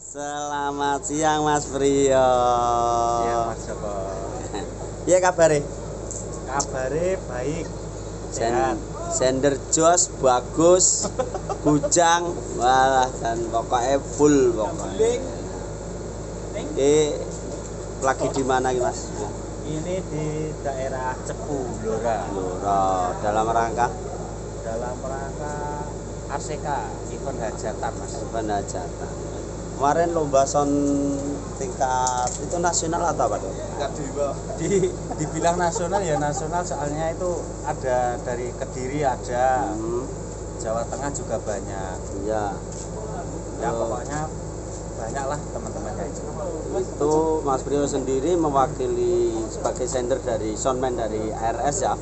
Selamat siang Mas Priyo. Iya Mas Joko. Iya kabare? Kabare baik. Sehat. Sender jos bagus, bujang, walah dan pokoknya full pokoknya. Lagi di mana nih Mas? Ini di daerah Cepu, Blora. Dalam rangka ACK event hajatan Mas. event hajatan. Kemarin lomba son tingkat itu nasional atau apa tuh? Dibilang nasional ya nasional, soalnya itu ada dari Kediri ada, Jawa Tengah juga banyak. Iya. Ya pokoknya banyak lah teman-temannya itu. Itu Mas Priyo sendiri mewakili sebagai sender dari soundman dari ARS ya?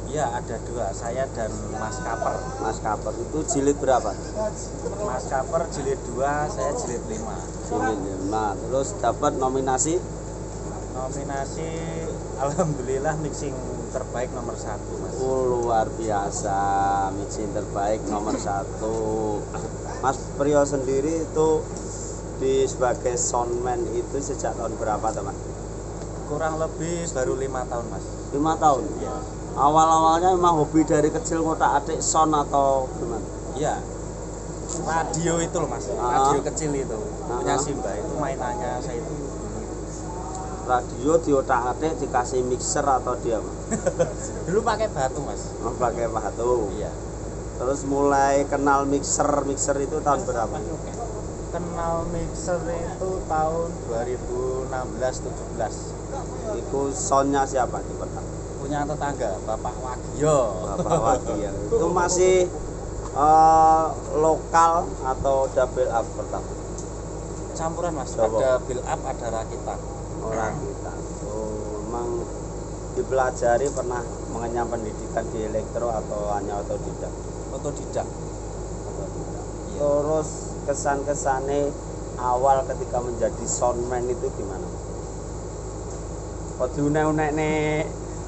Iya ada dua, saya dan Mas Kaper. Mas Kaper itu jilid berapa? Mas Kaper jilid 2, saya jilid 5. Jilid 5. Terus dapat nominasi? Nominasi alhamdulillah mixing terbaik nomor 1 Mas. Luar biasa, mixing terbaik nomor 1. Mas Priyo sendiri itu sebagai soundman itu sejak tahun berapa teman? Kurang lebih baru 5 tahun Mas. 5 tahun? Iya. Awal-awalnya memang hobi dari kecil ngotak-atik sound atau gimana? Iya. Radio itu loh Mas, radio kecil itu. Punya Simba itu mainannya saya itu. Radio diotak-atik dikasih mixer atau dia apa? Dulu pakai batu Mas. Oh, pakai batu. Iya. Terus mulai kenal mixer itu tahun berapa? Kenal mixer itu tahun 2016-17. Itu soundnya siapa di pertama? Punya tetangga Bapak Wagio. Bapak Wagio. Itu masih lokal atau double up pertama? Campuran Mas, Coba. ada build up, ada rakitan. Orang kita. Oh, memang dipelajari pernah mengenyam pendidikan di elektro atau hanya otodidak? Otodidak. Iya. Terus kesan-kesannya awal ketika menjadi soundman itu gimana? Kok diunek-unek nih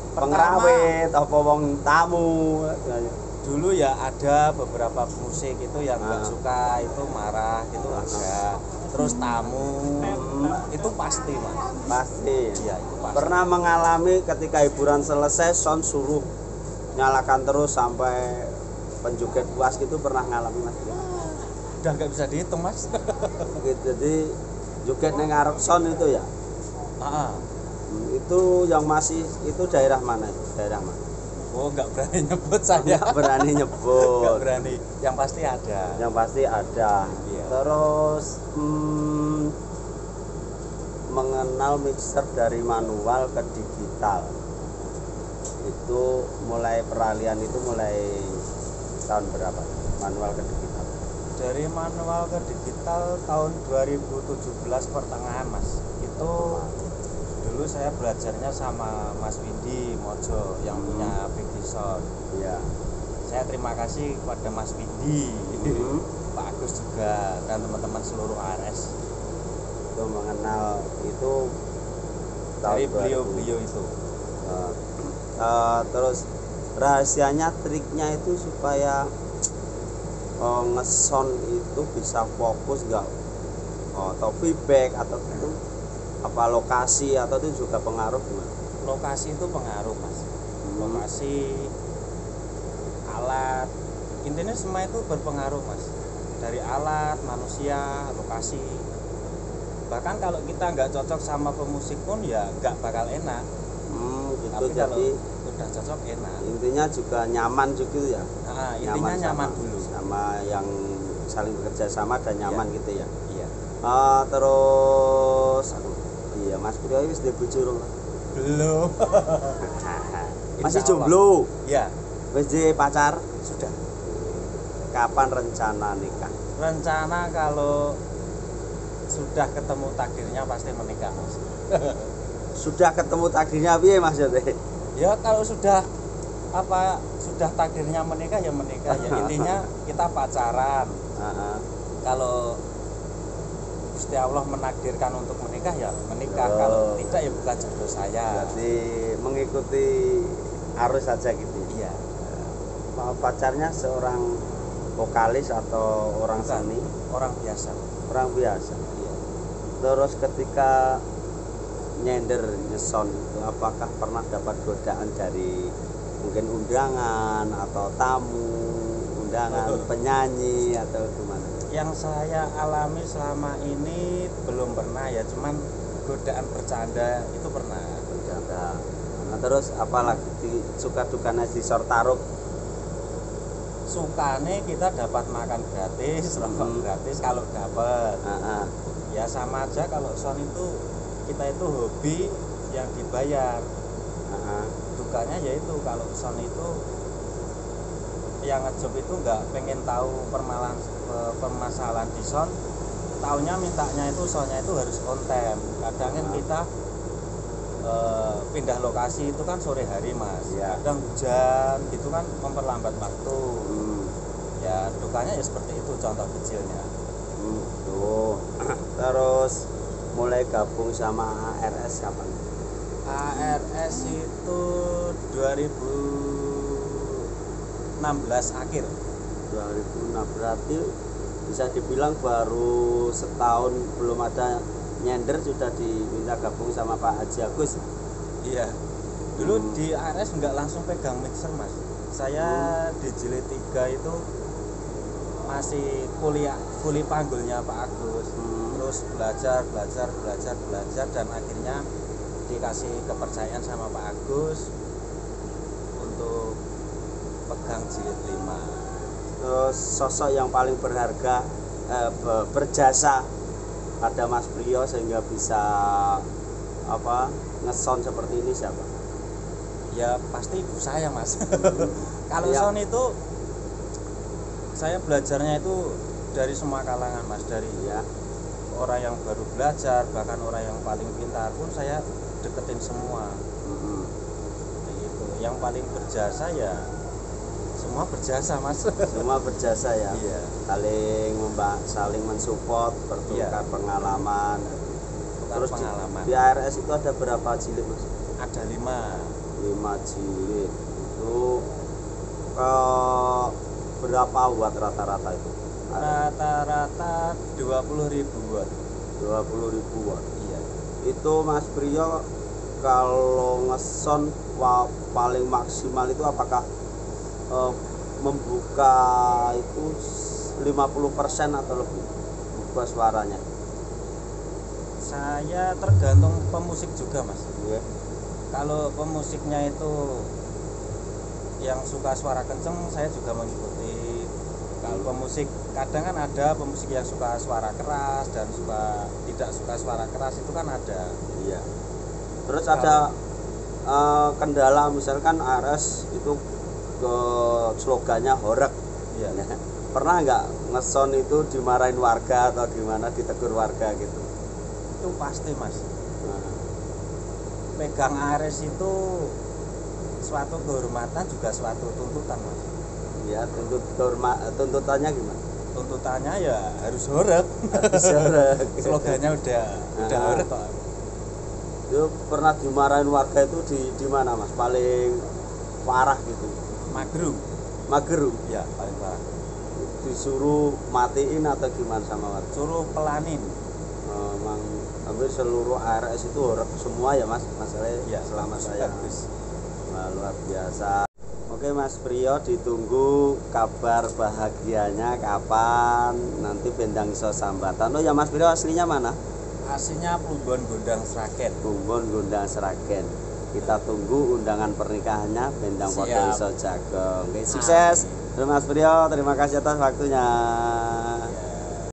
pengrawit apa wong tamu? Dulu ya ada beberapa musik itu yang nggak suka, itu marah, itu ada. Terus tamu itu pasti Mas. Pasti. Iya itu pasti. Pernah mengalami ketika hiburan selesai sound suruh nyalakan terus sampai penjoget puas gitu, pernah ngalami Mas? Udah nggak bisa dihitung Mas. Gitu, jadi joget neng ngarep sound itu ya? Itu yang masih itu daerah mana? Daerah mana? Oh nggak berani nyebut saya. Nggak berani nyebut. Nggak berani. Yang pasti ada. Yang pasti ada. Iya. Terus mengenal mixer dari manual ke digital. Itu mulai peralihan itu mulai tahun berapa? Manual ke digital. Dari manual ke digital tahun 2017 pertengahan Mas. Itu dulu saya belajarnya sama Mas Windy Mojo yang punya Big Sound. Iya. Saya terima kasih kepada Mas Windy, Pak Agus juga, dan teman-teman seluruh ARS. Itu mengenal itu Dari tahun beliau-beliau itu. Terus rahasianya, triknya itu supaya nge-sound itu bisa fokus nggak? Atau feedback atau itu apa lokasi atau itu juga pengaruh gimana? Lokasi itu pengaruh Mas. Lokasi, alat, intinya semua itu berpengaruh Mas. Dari alat, manusia, lokasi. Bahkan kalau kita nggak cocok sama pemusik pun ya nggak bakal enak. Gitu. Tapi Jadi udah cocok enak. intinya juga nyaman juga ya. Intinya nyaman dulu sama yang saling bekerja sama dan nyaman gitu ya. Iya. Terus iya Mas Priyo wis duwe bojo urung? Belum. Masih jomblo? Iya. Wis duwe pacar? Sudah. Kapan rencana nikah? Rencana kalau sudah ketemu takdirnya pasti menikah, Mas. Sudah ketemu takdirnya piye maksudnya? Ya kalau sudah takdirnya menikah ya menikah ya, intinya kita pacaran. Kalau Gusti Allah menakdirkan untuk menikah ya menikah, kalau tidak ya bukan jodoh saya. Berarti mengikuti arus saja gitu. Iya. Pacarnya seorang vokalis atau orang Bukan, seni? orang biasa. Orang biasa. Iya. Terus ketika nyender nyeson itu apakah pernah dapat godaan dari mungkin undangan atau tamu, undangan penyanyi atau gimana? Yang saya alami selama ini belum pernah ya, cuman godaan bercanda itu pernah. Bercanda. Nah, terus apalagi suka dukanya di Sortarup? Sukane kita dapat makan gratis, rokok gratis kalau dapat. Ya sama aja kalau son itu kita itu hobi yang dibayar. Dukanya yaitu kalau son itu yang ngejob itu nggak pengen tahu permasalahan di son, taunya mintanya itu sonnya itu harus konten. Kadang kan kita pindah lokasi itu kan sore hari, Mas. Kadang hujan gitu kan memperlambat waktu. Ya dukanya ya seperti itu contoh kecilnya. Terus mulai gabung sama ARS kapan? ARS itu 2016 akhir. 2006 berarti bisa dibilang baru setahun belum ada nyender sudah diminta gabung sama Pak Haji Agus. Iya. Dulu di ARS nggak langsung pegang mixer, Mas. Saya di Jilid 3 itu masih kuli panggulnya Pak Agus. Terus belajar dan akhirnya dikasih kepercayaan sama Pak Agus untuk pegang Jilid 5. Terus sosok yang paling berharga berjasa pada Mas Priyo sehingga bisa ngesound seperti ini siapa? Ya pasti ibu saya, Mas. Kalau sound itu saya belajarnya itu dari semua kalangan, Mas, dari orang yang baru belajar, bahkan orang yang paling pintar pun saya deketin semua. Gitu. Yang paling berjasa ya semua berjasa, Mas. Semua berjasa ya. Iya. Saling mensupport, bertukar pengalaman. Terus pengalaman. Di ARS itu ada berapa jilid, Mas? Ada 5 jilid. Itu berapa watt rata-rata itu? Rata-rata 20.000 watt. 20.000 watt. Iya. Itu Mas Priyo kalau ngeson paling maksimal itu apakah membuka itu 50% atau lebih membuka suaranya? Saya tergantung pemusik juga, Mas. Kalau pemusiknya itu yang suka suara kenceng, saya juga mengikuti. Kalau pemusik, kadang kan ada pemusik yang suka suara keras dan tidak suka suara keras, itu kan ada. Iya. Terus ada kendala misalkan ARS itu ke slogannya horeg. Iya. Pernah nggak ngeson itu dimarahin warga atau gimana, ditegur warga gitu? Itu pasti, Mas. Pegang ARS itu suatu kehormatan juga suatu tuntutan, Mas. Ya, tuntutannya gimana? Tuntutannya ya harus horeg. Harus horeg. Slogannya udah horeg kok. Itu pernah dimarahin warga itu di mana, Mas? Paling parah gitu. Mageru. Ya, paling parah. Disuruh matiin atau gimana sama warga? Suruh pelanin. Memang hampir seluruh ARS itu horeg semua ya, Mas, masalahnya ya, selama saya. Bagus. Luar biasa. Oke, Mas Priyo, ditunggu kabar bahagianya kapan nanti Bendang iso sambatan. Oh ya, Mas Priyo aslinya mana? Aslinya Plumbon Gondang Sragen. Plumbon Gondang Sragen. Kita tunggu undangan pernikahannya Bendang Podo iso Jagong. Oke, sukses. Terima Mas Priyo, terima kasih atas waktunya. Ya.